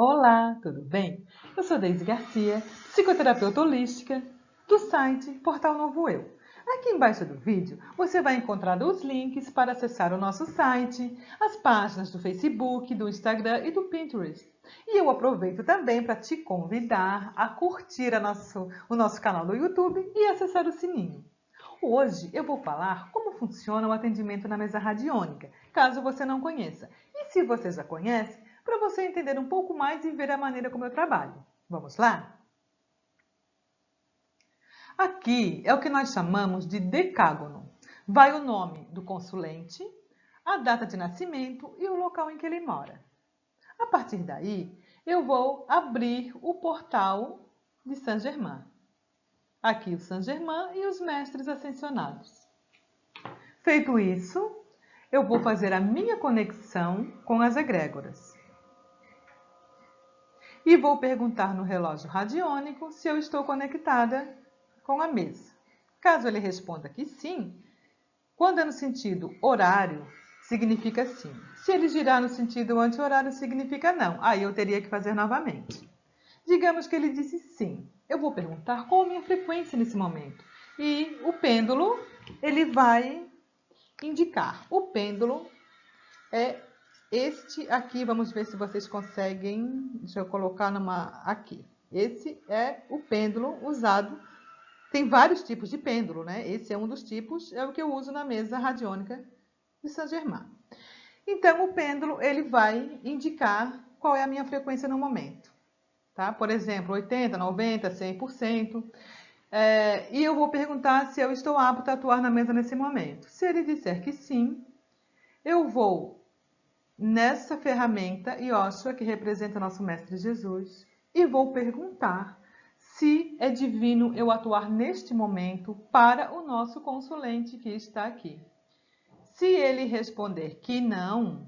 Olá, tudo bem? Eu sou Deise Garcia, psicoterapeuta holística do site Portal Novo Eu. Aqui embaixo do vídeo você vai encontrar os links para acessar o nosso site, as páginas do Facebook, do Instagram e do Pinterest. E eu aproveito também para te convidar a curtir o nosso canal do YouTube e acessar o sininho. Hoje eu vou falar como funciona o atendimento na mesa radiônica, caso você não conheça. E se você já conhece, para você entender um pouco mais e ver a maneira como eu trabalho. Vamos lá? Aqui é o que nós chamamos de decágono. Vai o nome do consulente, a data de nascimento e o local em que ele mora. A partir daí, eu vou abrir o portal de Saint-Germain. Aqui o Saint-Germain e os mestres ascensionados. Feito isso, eu vou fazer a minha conexão com as egrégoras. E vou perguntar no relógio radiônico se eu estou conectada com a mesa. Caso ele responda que sim, quando é no sentido horário, significa sim. Se ele girar no sentido anti-horário, significa não. Aí eu teria que fazer novamente. Digamos que ele disse sim. Eu vou perguntar qual a minha frequência nesse momento. E o pêndulo, ele vai indicar. O pêndulo é este aqui. Vamos ver se vocês conseguem. Deixa eu colocar aqui. Esse é o pêndulo usado. Tem vários tipos de pêndulo, né? Esse é um dos tipos, é o que eu uso na mesa radiônica de Saint-Germain. Então, o pêndulo, ele vai indicar qual é a minha frequência no momento. Tá? Por exemplo, 80, 90, 100%. E eu vou perguntar se eu estou apta a atuar na mesa nesse momento. Se ele disser que sim, eu vou nessa ferramenta Yoshua, que representa nosso Mestre Jesus, e vou perguntar se é divino eu atuar neste momento para o nosso consulente que está aqui. Se ele responder que não,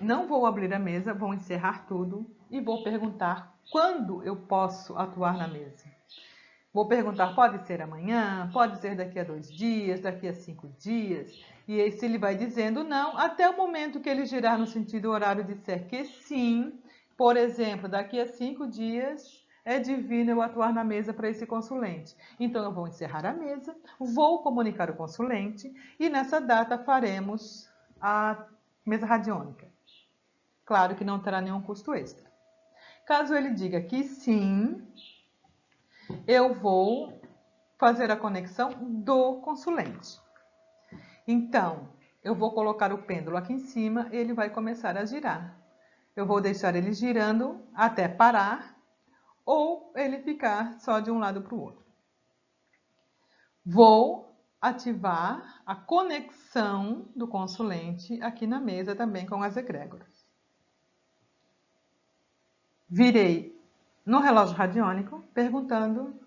não vou abrir a mesa, vou encerrar tudo e vou perguntar quando eu posso atuar na mesa. Vou perguntar, pode ser amanhã, pode ser daqui a 2 dias, daqui a 5 dias. E aí, se ele vai dizendo não, até o momento que ele girar no sentido horário e disser que sim, por exemplo, daqui a 5 dias é divino eu atuar na mesa para esse consulente. Então, eu vou encerrar a mesa, vou comunicar o consulente e nessa data faremos a mesa radiônica. Claro que não terá nenhum custo extra. Caso ele diga que sim, eu vou fazer a conexão do consulente. Então, eu vou colocar o pêndulo aqui em cima e ele vai começar a girar. Eu vou deixar ele girando até parar ou ele ficar só de um lado para o outro. Vou ativar a conexão do consulente aqui na mesa também com as egrégoras. Virei no relógio radiônico perguntando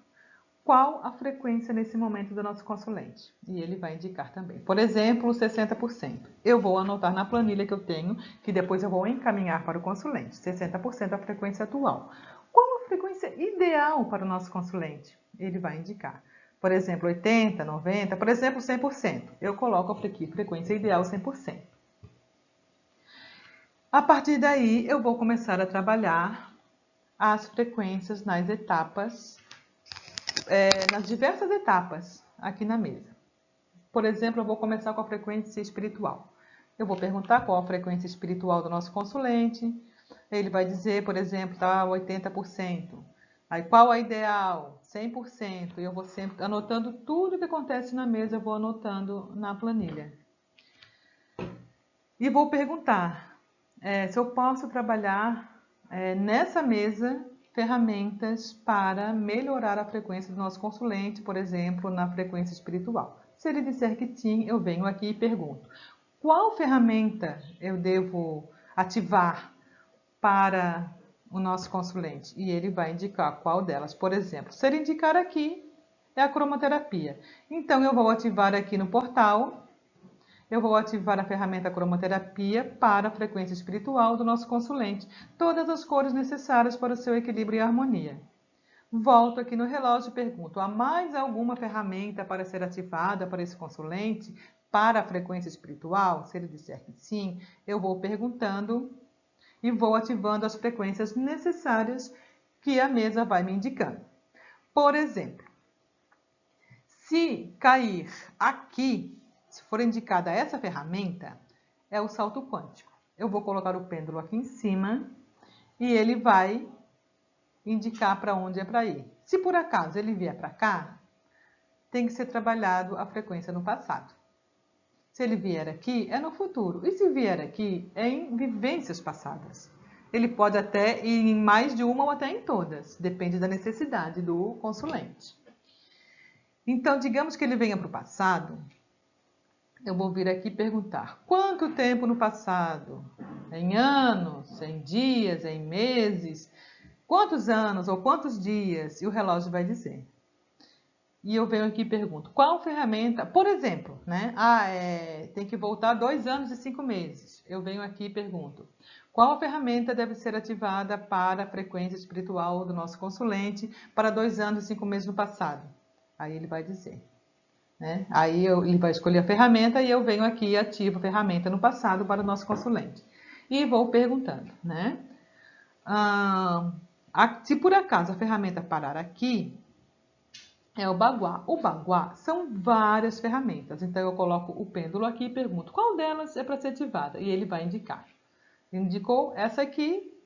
qual a frequência nesse momento do nosso consulente. E ele vai indicar também. Por exemplo, 60%. Eu vou anotar na planilha que eu tenho, que depois eu vou encaminhar para o consulente. 60% a frequência atual. Qual a frequência ideal para o nosso consulente? Ele vai indicar. Por exemplo, 80, 90, por exemplo, 100%. Eu coloco aqui frequência ideal 100%. A partir daí, eu vou começar a trabalhar as frequências nas etapas, nas diversas etapas aqui na mesa. Por exemplo, eu vou começar com a frequência espiritual. Eu vou perguntar qual a frequência espiritual do nosso consulente. Ele vai dizer, por exemplo, tá 80%. Aí qual a ideal? 100%. E eu vou sempre anotando tudo que acontece na mesa, eu vou anotando na planilha. E vou perguntar se eu posso trabalhar nessa mesa ferramentas para melhorar a frequência do nosso consulente, por exemplo, na frequência espiritual. Se ele disser que sim, eu venho aqui e pergunto: qual ferramenta eu devo ativar para o nosso consulente? E ele vai indicar qual delas. Por exemplo, se ele indicar aqui, é a cromoterapia. Então, eu vou ativar aqui no portal. Eu vou ativar a ferramenta cromoterapia para a frequência espiritual do nosso consulente. Todas as cores necessárias para o seu equilíbrio e harmonia. Volto aqui no relógio e pergunto: há mais alguma ferramenta para ser ativada para esse consulente para a frequência espiritual? Se ele disser que sim, eu vou perguntando e vou ativando as frequências necessárias que a mesa vai me indicando. Por exemplo, se cair aqui, se for indicada essa ferramenta, é o salto quântico. Eu vou colocar o pêndulo aqui em cima e ele vai indicar para onde é para ir. Se por acaso ele vier para cá, tem que ser trabalhado a frequência no passado. Se ele vier aqui, é no futuro. E se vier aqui, é em vivências passadas. Ele pode até ir em mais de uma ou até em todas. Depende da necessidade do consulente. Então, digamos que ele venha para o passado. Eu vou vir aqui perguntar, quanto tempo no passado? Em anos, em dias, em meses? Quantos anos ou quantos dias? E o relógio vai dizer. E eu venho aqui e pergunto, qual ferramenta, por exemplo, né? Tem que voltar 2 anos e 5 meses. Eu venho aqui e pergunto, qual ferramenta deve ser ativada para a frequência espiritual do nosso consulente para 2 anos e 5 meses no passado? Aí ele vai dizer. Né? Aí ele vai escolher a ferramenta e eu venho aqui e ativo a ferramenta no passado para o nosso consulente. E vou perguntando, né? Se por acaso a ferramenta parar aqui, é o baguá. O baguá são várias ferramentas. Então eu coloco o pêndulo aqui e pergunto qual delas é para ser ativada. E ele vai indicar. Indicou essa aqui,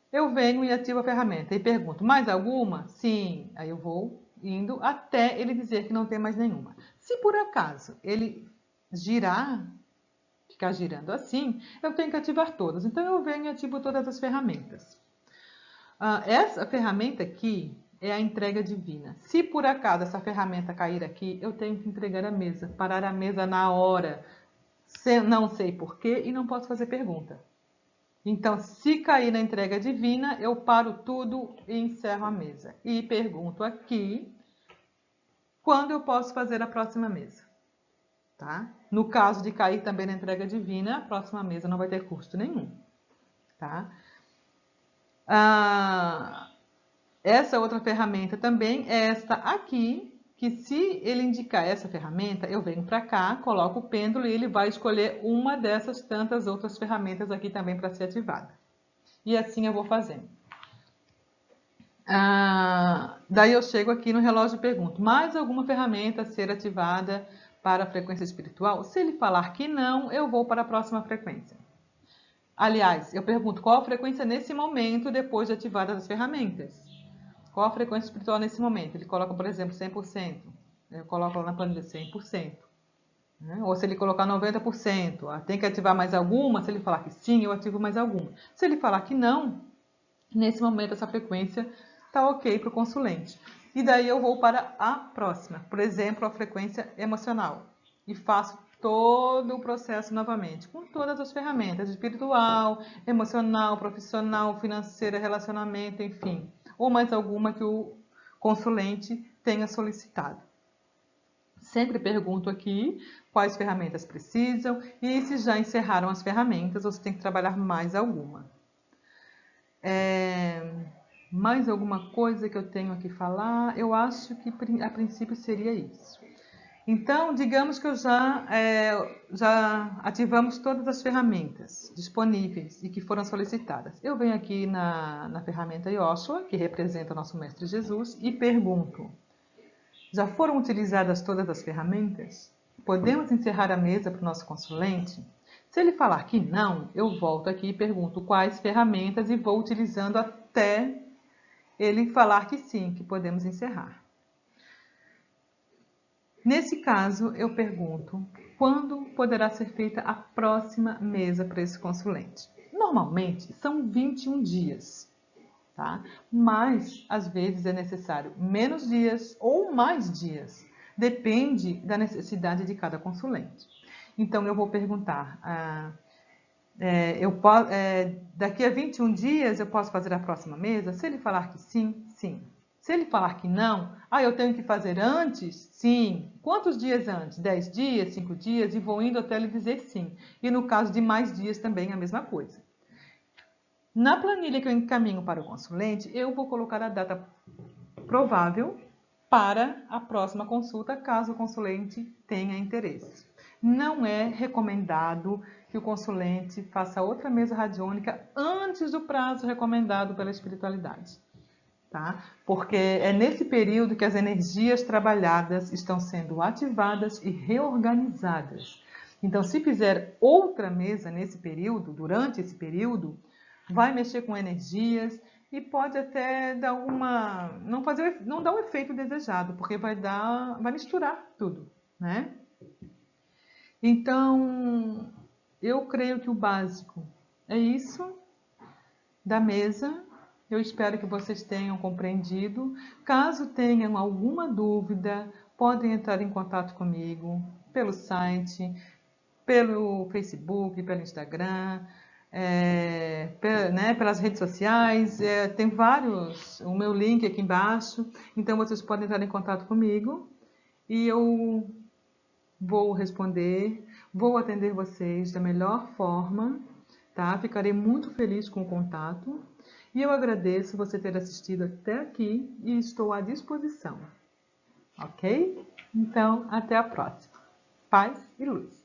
eu venho e ativo a ferramenta. E pergunto, mais alguma? Sim. Aí eu vou indo até ele dizer que não tem mais nenhuma. Se por acaso ele girar, ficar girando assim, eu tenho que ativar todas. Então eu venho e ativo todas as ferramentas. Essa ferramenta aqui é a entrega divina. Se por acaso essa ferramenta cair aqui, eu tenho que entregar a mesa, parar a mesa na hora. Não sei porquê e não posso fazer pergunta. Então, se cair na entrega divina, eu paro tudo e encerro a mesa. E pergunto aqui, quando eu posso fazer a próxima mesa? Tá? No caso de cair também na entrega divina, a próxima mesa não vai ter custo nenhum. Tá? Essa outra ferramenta também é esta aqui, que se ele indicar essa ferramenta, eu venho para cá, coloco o pêndulo e ele vai escolher uma dessas tantas outras ferramentas aqui também para ser ativada. E assim eu vou fazendo. Daí eu chego aqui no relógio e pergunto, mais alguma ferramenta a ser ativada para a frequência espiritual? Se ele falar que não, eu vou para a próxima frequência. Aliás, eu pergunto qual a frequência nesse momento depois de ativadas as ferramentas. Qual a frequência espiritual nesse momento? Ele coloca, por exemplo, 100%. Eu coloco lá na planilha 100%. Né? Ou se ele colocar 90%. Tem que ativar mais alguma? Se ele falar que sim, eu ativo mais alguma. Se ele falar que não, nesse momento essa frequência está ok para o consulente. E daí eu vou para a próxima. Por exemplo, a frequência emocional. E faço todo o processo novamente, com todas as ferramentas, espiritual, emocional, profissional, financeira, relacionamento, enfim. Ou mais alguma que o consulente tenha solicitado. Sempre pergunto aqui quais ferramentas precisam e se já encerraram as ferramentas ou se tem que trabalhar mais alguma. Mais alguma coisa que eu tenho aqui falar? Eu acho que a princípio seria isso. Então, digamos que já ativamos todas as ferramentas disponíveis e que foram solicitadas. Eu venho aqui na ferramenta Yoshua, que representa o nosso Mestre Jesus, e pergunto, já foram utilizadas todas as ferramentas? Podemos encerrar a mesa para o nosso consulente? Se ele falar que não, eu volto aqui e pergunto quais ferramentas e vou utilizando até ele falar que sim, que podemos encerrar. Nesse caso, eu pergunto quando poderá ser feita a próxima mesa para esse consulente. Normalmente, são 21 dias, tá? Mas, às vezes, é necessário menos dias ou mais dias. Depende da necessidade de cada consulente. Então, eu vou perguntar, daqui a 21 dias eu posso fazer a próxima mesa? Se ele falar que sim, sim. Se ele falar que não, eu tenho que fazer antes? Sim. Quantos dias antes? 10 dias, 5 dias? E vou indo até ele dizer sim. E no caso de mais dias também a mesma coisa. Na planilha que eu encaminho para o consulente, eu vou colocar a data provável para a próxima consulta, caso o consulente tenha interesse. Não é recomendado que o consulente faça outra mesa radiônica antes do prazo recomendado pela espiritualidade. Tá? Porque é nesse período que as energias trabalhadas estão sendo ativadas e reorganizadas. Então, se fizer outra mesa nesse período, durante esse período, vai mexer com energias e pode até dar não dar o efeito desejado, porque vai misturar tudo, né? Então, eu creio que o básico é isso da mesa. Eu espero que vocês tenham compreendido. Caso tenham alguma dúvida, podem entrar em contato comigo pelo site, pelo Facebook, pelo Instagram, pelas redes sociais. Tem vários, o meu link aqui embaixo. Então vocês podem entrar em contato comigo e eu vou responder, vou atender vocês da melhor forma, tá? Ficarei muito feliz com o contato. E eu agradeço você ter assistido até aqui e estou à disposição. Ok? Então, até a próxima. Paz e luz.